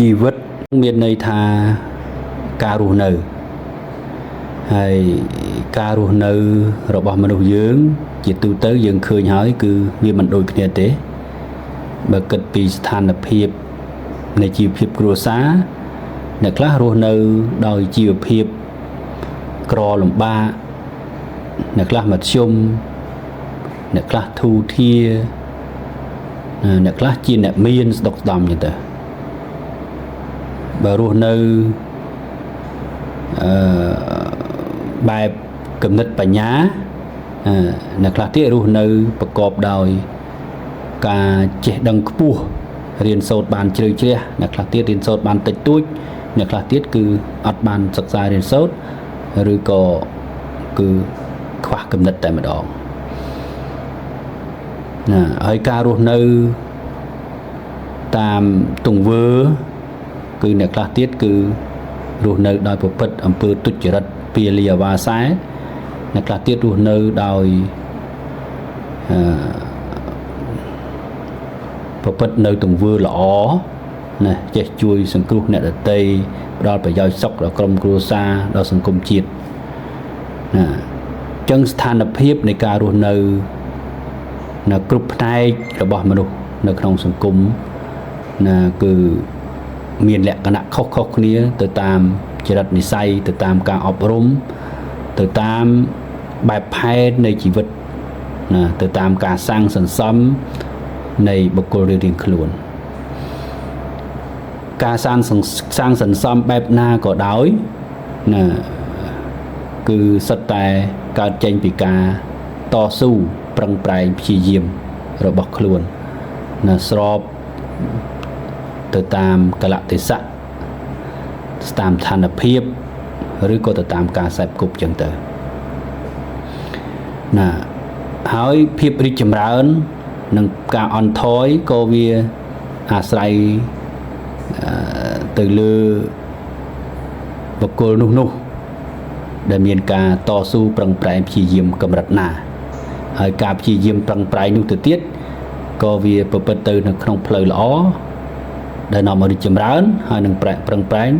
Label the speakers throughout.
Speaker 1: ជីវិតមានន័យថាការរស់នៅហើយការរស់នៅរបស់មនុស្សយើងជាទូទៅយើងឃើញហើយគឺវាមិនដូចគ្នាទេបើគិតពីស្ថានភាពនៃជីវភាពគ្រួសារអ្នកខ្លះរស់នៅដោយជីវភាពក្រលំបាកអ្នកខ្លះមធ្យមអ្នកខ្លះធូរធារអ្នកខ្លះជាអ្នកមានស្ដុកស្ដំចឹងទៅបើរស់នៅបែបគំនិតបញ្ញាអ្នកខ្លះទៀតរស់នៅប្រកបដោយការចេះដឹងខ្ពស់រៀនសូត្របានជ្រៅជ្រះអ្នកខ្លះទៀតរៀនសូត្របានតិចតួចអ្នកខ្លះទៀតគឺអត់បានសិក្សារៀនសូត្រឬក៏គឺខ្វះគំនិតតែម្ដងហើយការរស់នៅតាមទង្វើគឺអ្នកខ្លះទៀតគឺរស់នៅដោយប្រព្រឹត្តអំពើទុច្ចរិតពាលីអាវ៉ាសែអ្នកខ្លះទៀតរស់នៅដោយប្រព្រឹត្តនៅទង្វើល្អណាចេះជួយសង្គ្រោះអ្នកដទៃផ្ដល់ប្រយោជន៍សុខដល់ក្រុមគ្រួសារដល់សង្គមជាតិណាចឹងស្ថានភាពនៃការរស់នៅគ្រប់ផ្នែករបស់មនុស្សនៅក្នុងសង្គមណាគឺមានលក្ខណៈខុសៗគ្នាទៅតាមចរិតនិស្ស័យទៅតាមការអប់រំទៅតាមបែបផែននៃជីវិតណាទៅតាមការសាងសន្សំនៃបុគ្គលរៀងៗខ្លួនការសាងសន្សំបែបណាក៏ដោយណាគឺសុទ្ធតែកើតចេញពីការតស៊ូប្រឹងប្រែងព្យាយាមរបស់ខ្លួនណាស្របទៅតាមកលៈទេសៈតាមឋានភាពឬក៏ទៅតាមការសេពគប់ចឹងទៅណាហើយភាពរីកចម្រើននិងការអន់ថយក៏វាអាស្រ័យទៅលើបុគ្គលនោះដែលមានការតស៊ូប្រឹងប្រែងព្យាយាមកម្រិតណាហើយការព្យាយាមប្រឹងប្រែងនោះទៅទៀតក៏វាប្រព្រឹត្តទៅនៅក្នុងផ្លូវល្អដែលនាំឲ្យរីកចម្រើនហើយនឹងប្រឹងប្រែង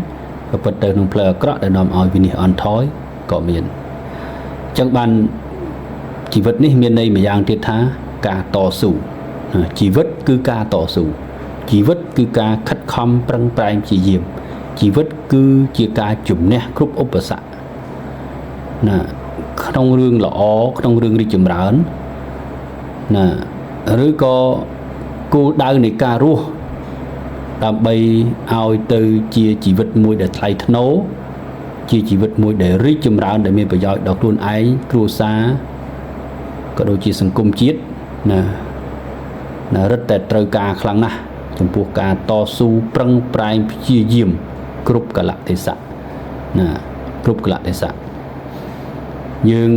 Speaker 1: ប្រព្រឹត្តទៅក្នុងផ្លូវអាក្រក់ដែលនាំឲ្យវិនិច្ឆ័យអន់ថយក៏មានអញ្ចឹងបានជីវិតនេះមានន័យម្យ៉ាងទៀតថាការតស៊ូជីវិតគឺការតស៊ូជីវិតគឺការខិតខំប្រឹងប្រែងព្យាយាមជីវិតគឺជាការជំនះគ្រប់ឧបសគ្គណាក្នុងរឿងល្អក្នុងរឿងរីកចម្រើនណាឬក៏គោលដៅនៃការរស់ដើម្បីឲ្យទៅជាជីវិតមួយដែលថ្លៃថ្នូរជាជីវិតមួយដែលរីកចម្រើនដែលមានប្រយោជន៍ដល់ខ្លួនឯងគ្រួសារក៏ដូចជាសង្គមជាតិណារឹតតែត្រូវការខ្លាំងណាស់ចំពោះការតស៊ូប្រឹងប្រែងព្យាយាមគ្រប់កលៈទេសៈណាគ្រប់កលៈទេសៈយើង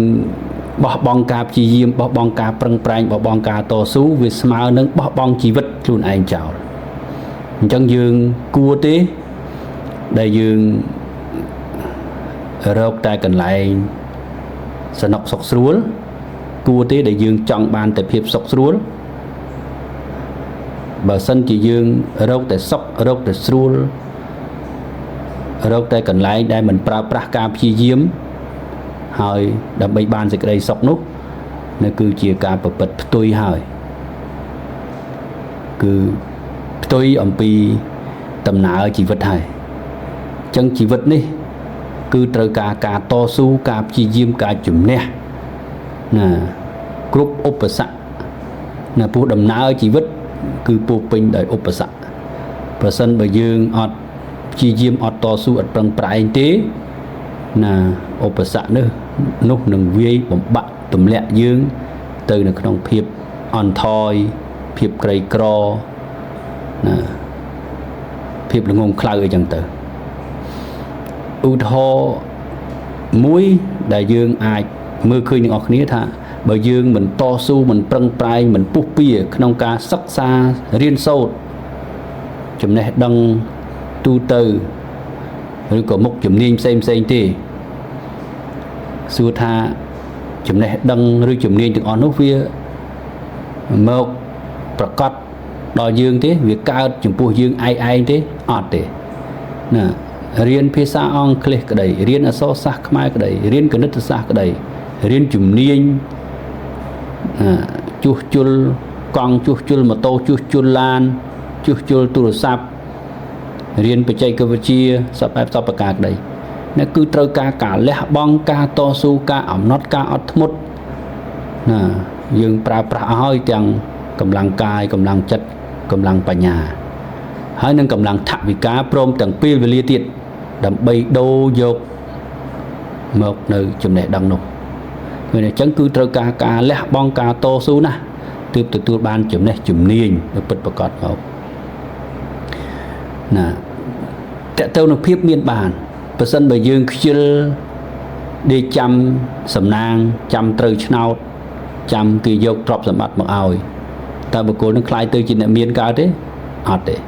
Speaker 1: បោះបង់ការព្យាយាមបោះបង់ការប្រឹងប្រែងបោះបង់ការតស៊ូវាស្មើនឹងបោះបង់ជីវិតខ្លួនឯងចោលអញ្ចឹងយើងគួរទេដែលយើងរកតែកន្លែងសនុកសុខស្រួលគួរទេដែលយើងចង់បានតែភាពសុខស្រួលបើសិនជាយើងរកតែសុខរកតែស្រួលរកតែកន្លែងដែលមិនប្រើប្រាស់ការព្យាយាមហើយដើម្បីបានសេចក្តីសុខនោះនៅគឺជាការប្រព្រឹត្តផ្ទុយហើយគឺផ្ទុយអំពីដំណើរជីវិតហើយអញ្ចឹងជីវិតនេះគឺត្រូវការតស៊ូការព្យាយាមការជំនះណាគ្រប់ឧបសគ្គណាព្រោះដំណើរជីវិតគឺពោរពេញដោយឧបសគ្គប្រសិនបើយើងអត់ព្យាយាមអត់តស៊ូអត់ប្រឹងប្រែងទេណាឧបសគ្គនោះនឹងវាយបំបាក់ទម្លាក់យើងទៅនៅក្នុងភាពអន់ថយភាពក្រីក្រណាភាពល្ងងខ្លៅអីចឹងទៅឧទាហរណ៍មួយដែលយើងអាចមើលឃើញទាំងអស់គ្នាថាបើយើងមិនតស៊ូមិនប្រឹងប្រែងមិនពុះពៀក្នុងការសិក្សារៀនសូត្រចំណេះដឹងទូទៅឬក៏មុខជំនាញផ្សេងទេសួរថាចំណេះដឹងឬជំនាញទាំងអស់នោះវាមកប្រកប ដល់យើងទេវាកើតចំពោះយើងឯងទេអត់ទេណារៀនភាសាអង់គ្លេសក្តីរៀនអក្សរសាស្ត្រខ្មែរក្តីរៀនគណិតសាស្ត្រក្តីរៀនជំនាញជួសជុលកង់ជួសជុលម៉ូតូជួសជុលឡានជួសជុលទូរស័ព្ទរៀនបច្ចេកវិទ្យាសពបែបសពប្រការក្តីនេះគឺត្រូវការលះបង់ការតស៊ូការអំណត់ការអត់ធ្មត់ណាយើងប្រើប្រាស់ឲ្យទាំងកម្លាំងកាយកម្លាំងចិត្តកម្លាំងបញ្ញាហើយនឹងកម្លាំងថវិកាព្រមទាំងពេលវេលាទៀតដើម្បីដូរយកមកនៅចំណេះដឹងនោះឃើញអញ្ចឹងគឺត្រូវការលះបង់ការតស៊ូណាស់ទើបទទួលបានចំណេះជំនាញដ៏ពិតប្រាកដមកណាតើទៅនឹងភាពមានបានបើសិនបើយើងខ្ជិលដេកចាំសំណាងចាំត្រូវឆ្នោតចាំគេយកទ្រព្យសម្បត្តិមកឲ្យតើបុគ្គលនឹងខ្លាយទៅជាអ្នកមានកើតទេអត់ទេអ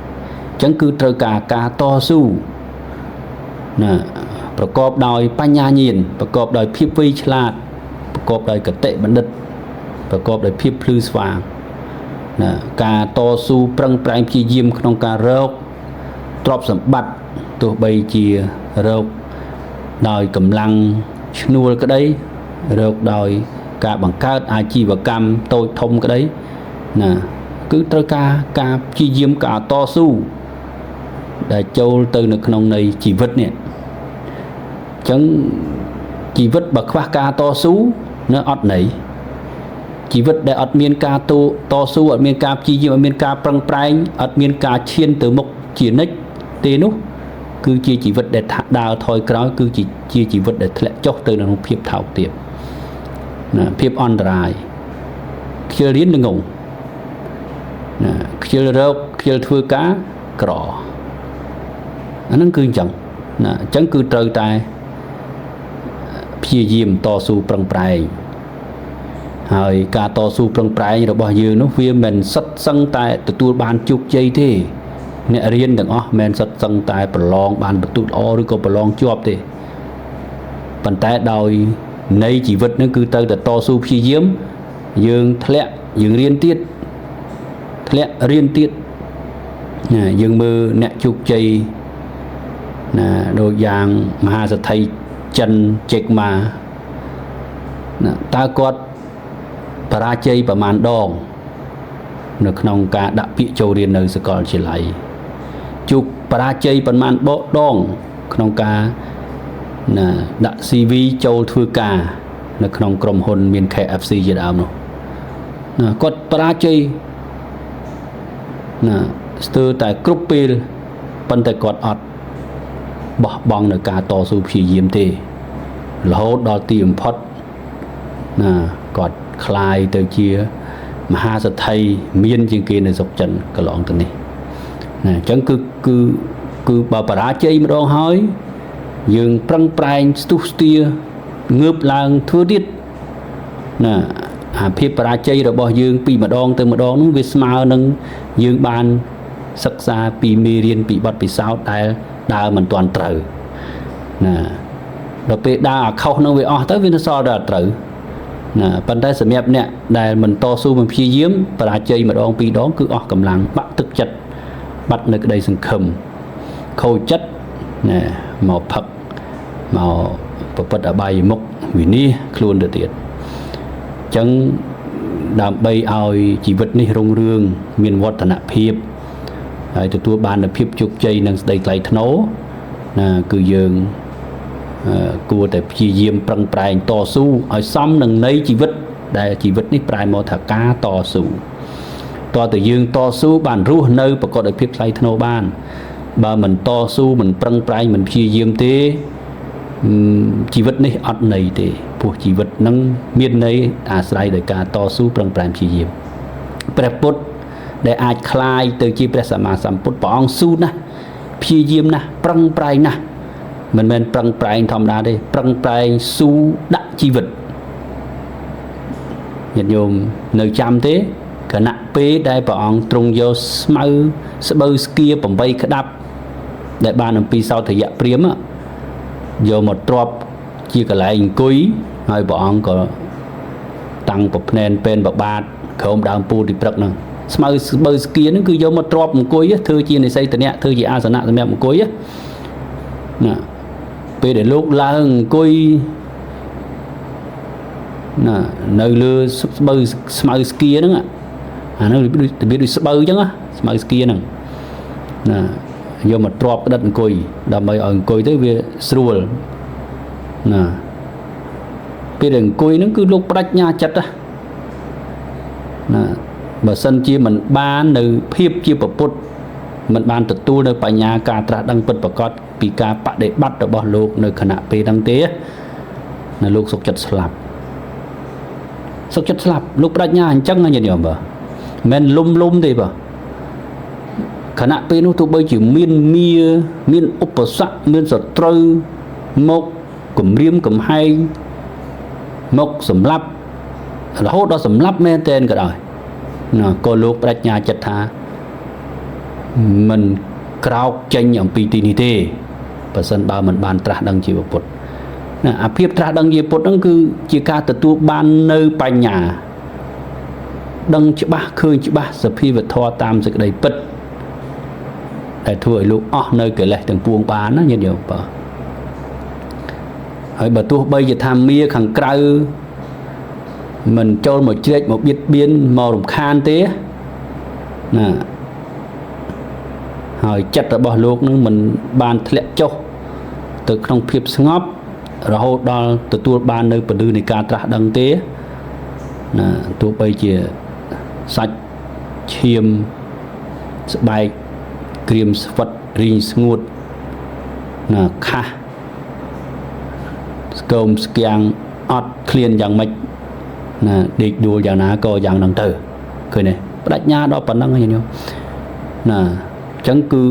Speaker 1: ញ្ចឹងគឺត្រូវការតស៊ូណាប្រកបដោយបញ្ញាញាណប្រកបដោយភាពវៃឆ្លាតប្រកបដោយកតេបណ្ឌិតប្រកបដោយភាពភ្លឺស្វាងណាការតស៊ូប្រឹងប្រែងព្យាយាមក្នុងការរកទ្រព្យសម្បត្តិទោះបីជារកដោយកម្លាំងឈ្នួលក្តីរកដោយការបង្កើតអាជីវកម្មតូចធំក្តីណាគឺត្រូវការព្យាយាមការតស៊ូដែលចូលទៅនៅក្នុងនៃជីវិតនេះអញ្ចឹងជីវិតបើខ្វះការតស៊ូនៅអត់ន័យជីវិតដែលអត់មានការតស៊ូអត់មានការព្យាយាមអត់មានការប្រឹងប្រែងអត់មានការឈានទៅមុខជានិច្ចទេនោះគឺជាជីវិតដែលដើរថយក្រោយគឺជាជីវិតដែលធ្លាក់ចុះទៅក្នុងភាពថោកទាបណាភាពអន្តរាយខ្ជិលរៀនល្ងងណាខ្ជិលរកខ្ជិលធ្វើការក្រអាហ្នឹងគឺអញ្ចឹងណាអញ្ចឹងគឺត្រូវតែព្យាយាមតស៊ូប្រឹងប្រែងហើយការតស៊ូប្រឹងប្រែងរបស់យើងនោះវាមិនសិតសឹងតែទទួលបានជោគជ័យទេអ្នករៀនទាំងអស់មិនសិតសឹងតែប្រឡងបានបន្ទុកល្អឬក៏ប្រឡងជាប់ទេប៉ុន្តែដោយនៃជីវិតនឹងគឺទៅតែតស៊ូព្យាយាមយើងធ្លាក់យើងរៀនទៀតធ្លាក់រៀនទៀតណាយើងមើលអ្នកជោគជ័យណាដូចយ៉ាងមហាសេដ្ឋីចិនជេកម៉ាណាតើគាត់បរាជ័យប្រមាណដងនៅក្នុងការដាក់ពាក្យចូលរៀននៅសាកលវិទ្យាល័យជោគបរាជ័យប្រមាណដងក្នុងការណាដាក់ CV ចូលធ្វើការនៅក្នុងក្រុមហ៊ុនមាន KFC ជាដើមនោះណាគាត់បរាជ័យណាស្ទើរតែគ្រប់ពេលប៉ុន្តែគាត់អត់បោះបង់នៅការតស៊ូព្យាយាមទេរហូតដល់ទីបំផុតណាគាត់คลายទៅជាមហាសេដ្ឋីមានជាងគេនៅស្រុកចិនកន្លងទៅនេះណាអញ្ចឹងគឺបើបរាជ័យម្ដងហើយយើងប្រឹងប្រែងស្ទុះស្ទាងើបឡើងធ្វើទៀតណាអាភាពបរាជ័យរបស់យើងពីម្ដងទៅម្ដងនោះវាស្មើនឹងយើងបានសិក្សាពីមេរៀនពីបទពិសោធន៍ដែលដើរមិនទាន់ត្រូវណាដល់ពេលដើរអាខុសនឹងវាអស់ទៅវានៅសល់តែត្រូវណាប៉ុន្តែសម្រាប់អ្នកដែលមិនតស៊ូមិនព្យាយាមបរាជ័យម្ដងពីរដងគឺអស់កម្លាំងបាក់ទឹកចិត្តបាត់នៅក្តីសង្ឃឹមខូចចិត្តណាមកផឹកមកប្រព្រឹត្តអបាយមុខវិនាសខ្លួនទៅទៀតអញ្ចឹងដើម្បីឲ្យជីវិតនេះរុងរឿងមានវឌ្ឍនភាពហើយទទួលបាននូវភាពជោគជ័យនិងស្ដីថ្លៃថ្នូរណាគឺយើងគួរតែព្យាយាមប្រឹងប្រែងតស៊ូឲ្យសមនឹងនៃជីវិតដែលជីវិតនេះប្រែមកថាការតស៊ូតើតើយើងតស៊ូបានរស់នៅប្រកបដោយភាពថ្លៃថ្នូរបានបើមិនតស៊ូមិនប្រឹងប្រែងមិនព្យាយាមទេជីវិតនេះអត់ន័យទេព្រោះជីវិតនឹងមានន័យអាស្រ័យដោយការតស៊ូប្រឹងប្រែងព្យាយាមព្រះពុទ្ធដែលអាចคลายទៅជាព្រះសម្មាសម្ពុទ្ធព្រះអង្គស៊ូណាស់ព្យាយាមណាស់ប្រឹងប្រែងណាស់មិនមែនប្រឹងប្រែងធម្មតាទេប្រឹងប្រែងស៊ូដាក់ជីវិតញាតិញោមនៅចាំទេគណៈពេលដែលព្រះអង្គទ្រង់យកស្មៅស្បូវស្គៀ8ក្តាប់ដែលបានអំពីសោធយៈព្រាហ្មណ៍យកមកទ្រាប់ជាកន្លែងអង្គុយហើយព្រះអង្គក៏តាំងប្រភ្នែនពេនបបាទក្រោមដើមពោធិព្រឹក្សហ្នឹង ស្មៅបើស្គៀហ្នឹងគឺយកមកទ្របអង្គុយធ្វើជានិស័យតនៈធ្វើជាអាសនៈសម្រាប់អង្គុយណាពេលដែលលោកឡើងអង្គុយណានៅលើស្មៅស្គៀហ្នឹងអាហ្នឹងរបៀបដូចស្បូវអញ្ចឹងស្មៅស្គៀហ្នឹងណាយកមកទ្របក្តិតអង្គុយដើម្បីឲ្យអង្គុយទៅវាស្រួលណាពេលដែលអង្គុយហ្នឹងគឺលោកបដិញ្ញាចិត្តណាបើសិនជាមិនបាននៅភាពជាពុទ្ធមិនបានទទួលនៅបញ្ញាការត្រាស់ដឹងពិតប្រាកដពីការបដិបត្តិរបស់លោកនៅខណៈពេលហ្នឹងទេណាលោកសុខចិត្តស្លាប់លោកបដិញ្ញាអញ្ចឹងញាតិញោមបើមិនលុំទេបើខណៈពេលនោះទោះបីជាមានឧបសគ្គមានសត្រូវមកគំរាមកំហែងមកសម្លាប់រហូតដល់សម្លាប់មែនទែនក៏ដោយណាក៏លោកបដិញ្ញាចិត្តថាមិនក្រោកចេញអំពីទីនេះទេបើសិនបើមិនបានត្រាស់ដឹងជាពុទ្ធណាអាភាពត្រាស់ដឹងជាពុទ្ធហ្នឹងគឺជាការទទួលបាននៅបញ្ញាដឹងច្បាស់ឃើញច្បាស់សភាវធម៌តាមសេចក្តីពិតដែលធ្វើឲ្យលោកអស់នៅកិលេសទាំងពួងបានណាញាតិញោមបាទហើយបើទោះបីជាថាមាខាងក្រៅមិនចូលមកជ្រែកមកបៀតបៀនមករំខានទេណាហើយចិត្តរបស់លោកនឹងមិនបានធ្លាក់ចុះទៅក្នុងភាពស្ងប់រហូតដល់ទទួលបាននៅពលឺនៃការត្រាស់ដឹងទេណាទោះបីជាសាច់ឈាមស្បែកក្រៀមស្វិតរីងស្ងួតណាខាស់ស្គមស្គាំងអត់ឃ្លានយ៉ាងម៉េចណាដេកដួលយ៉ាងណាក៏យ៉ាងហ្នឹងទៅឃើញទេបដិញ្ញាដល់ប៉ុណ្ណឹងហ្នឹងណាអញ្ចឹងគឺ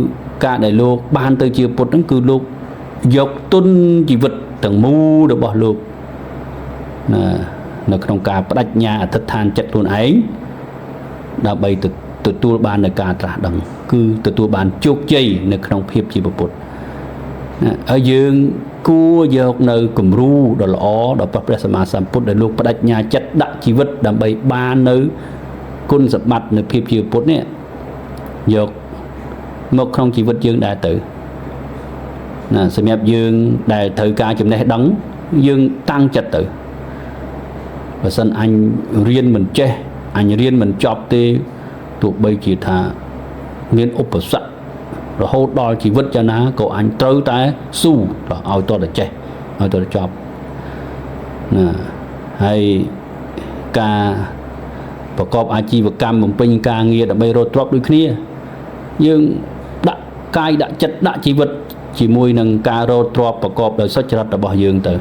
Speaker 1: ការដែលលោកបានទៅជាពុទ្ធហ្នឹងគឺលោកយកទុនជីវិតទាំងមូលរបស់លោកណានៅក្នុងការបដិញ្ញាអធិដ្ឋានចិត្តខ្លួនឯងដើម្បីទទួលបាននៅការត្រាស់ដឹងគឺទទួលបានជោគជ័យនៅក្នុងភាពជាពុទ្ធហើយយើងគួរយកនៅគំរូដ៏ល្អដល់ព្រះសម្មាសម្ពុទ្ធដែលលោកបដិញ្ញាចិត្តដាក់ជីវិតដើម្បីបាននៅគុណសម្បត្តិនៅភាពជាពុទ្ធនេះយកមកក្នុងជីវិតយើងដែរទៅណាសម្រាប់យើងដែលត្រូវការចំណេះដឹងយើងតាំងចិត្តទៅបើសិនអញរៀនមិនចេះអញរៀនមិនចប់ទេទោះបីជាថាមានឧបសគ្គរហូតដល់ជីវិតយ៉ាងណាក៏អញត្រូវតែស៊ូឲ្យតតែចេះឲ្យតតែចប់ណាហើយការប្រកបអាជីវកម្មបំពេញការងារដើម្បីរកទ្រព្យដូចគ្នាយើងដាក់កាយដាក់ចិត្តដាក់ជីវិតជាមួយនឹងការរកទ្រព្យប្រកបដោយសុចរិតរបស់យើងទៅ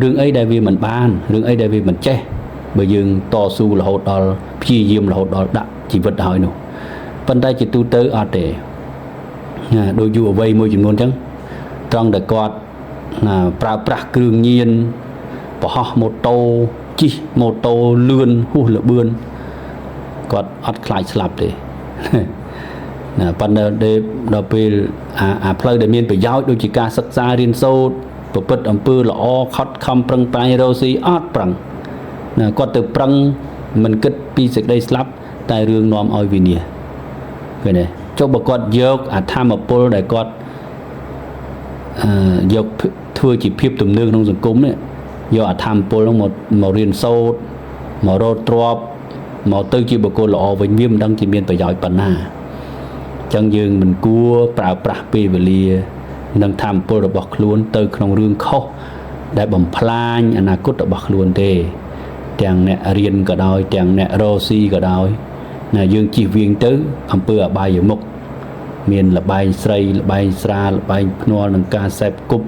Speaker 1: រឿងអីដែលវាមិនបានរឿងអីដែលវាមិនចេះបើយើងតស៊ូរហូតដល់ព្យាយាមរហូតដល់ដាក់ជីវិតឲ្យនោះប៉ុន្តែជាទូទៅអត់ទេណាដូចយុវវ័យមួយចំនួនអញ្ចឹងត្រង់តែគាត់ណាប្រើប្រាស់គ្រឿងញៀនបរហោះម៉ូតូជិះម៉ូតូលឿនហួសល្បឿនគាត់អត់ខ្លាចស្លាប់ទេណាប៉ុន្តែដល់ពេលអាផ្លូវដែលមានប្រយោជន៍ដូចជាការសិក្សារៀនសូត្រប្រព្រឹត្តអំពើល្អខិតខំប្រឹងប្រែងរកស៊ីអត់ប្រឹងណាគាត់ទៅប្រឹងមិនគិតពីសេចក្តីស្លាប់តែរឿងនាំឲ្យវិនាសឃើញទេចុះបើគាត់យកអាធម្មពលដែលគាត់យកធ្វើជាភាពទំនើងក្នុងសង្គមនេះយកអាធម្មពលនោះមករៀនសូត្រមករកទ្រព្យមកទៅជាបុគ្គលល្អវិញវាមិនដឹងជាមានប្រយោជន៍ប៉ុណ្ណាអញ្ចឹងយើងមិនគួរប្រើប្រាស់ពេលវេលានិងធម្មពលរបស់ខ្លួនទៅក្នុងរឿងខុសដែលបំផ្លាញអនាគតរបស់ខ្លួនទេទាំងអ្នករៀនក៏ដោយទាំងអ្នករកស៊ីក៏ដោយណាយើងជិះវៀងទៅអំពើអបាយមុខមានលបែងស្រីលបែងស្រាលបែងភ្នាល់នឹងការសេពគប់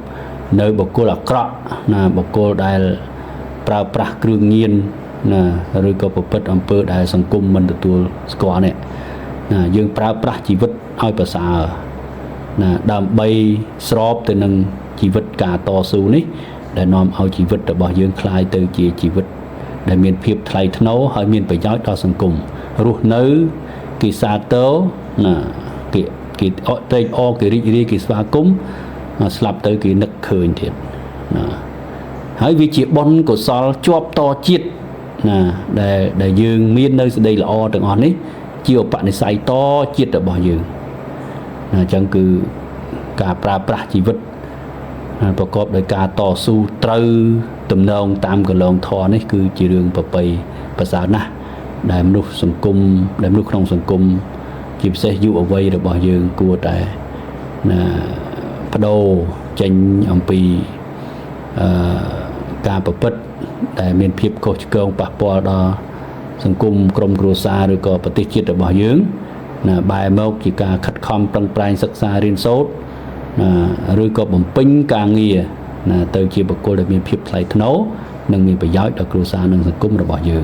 Speaker 1: នៅបុគ្គលអាក្រក់ណាបុគ្គលដែលប្រើប្រាស់គ្រឿងញៀនណាឬក៏ប្រព្រឹត្តអំពើដែលសង្គមមិនទទួលស្គាល់នេះណាយើងប្រើប្រាស់ជីវិតឲ្យប្រសើរណាដើម្បីស្របទៅនឹងជីវិតការតស៊ូនេះដែលនាំឲ្យជីវិតរបស់យើងคล้ายទៅជាជីវិតដែលមានភាពថ្លៃថ្នូរហើយមានប្រយោជន៍ដល់សង្គមរស់នៅគេសាទរណាគេត្រេកអរគេរីករាយគេស្វាគមន៍ស្លាប់ទៅគេនឹកឃើញទៀតណាហើយវាជាបុណ្យកុសលជាប់តជាតិណាដែលយើងមាននៅសេចក្តីល្អទាំងអស់នេះ ជាឧបនិស្ស័យតជាតិរបស់យើងអញ្ចឹងគឺការប្រើប្រាស់ជីវិតប្រកបដោយការតស៊ូត្រូវទំនងតាមកលងធម៌នេះគឺជារឿងប្រពៃប្រសើរណាស់ដែលមនុស្សក្នុងសង្គមជាពិសេសយុវវ័យរបស់យើងគួរតែបដូរចេញអំពីការប្រព្រឹត្តដែលមានភាពខុសឆ្គងប៉ះពាល់ដល់សង្គមក្រុមគ្រួសារឬក៏ប្រទេសជាតិរបស់យើងបែរមកជាការខិតខំប្រឹងប្រែងសិក្សារៀនសូត្រឬក៏បំពេញការងារទៅជាបុគ្គលដែលមានភាពថ្លៃថ្នូរនិងមានប្រយោជន៍ដល់គ្រួសារនិងសង្គមរបស់យើង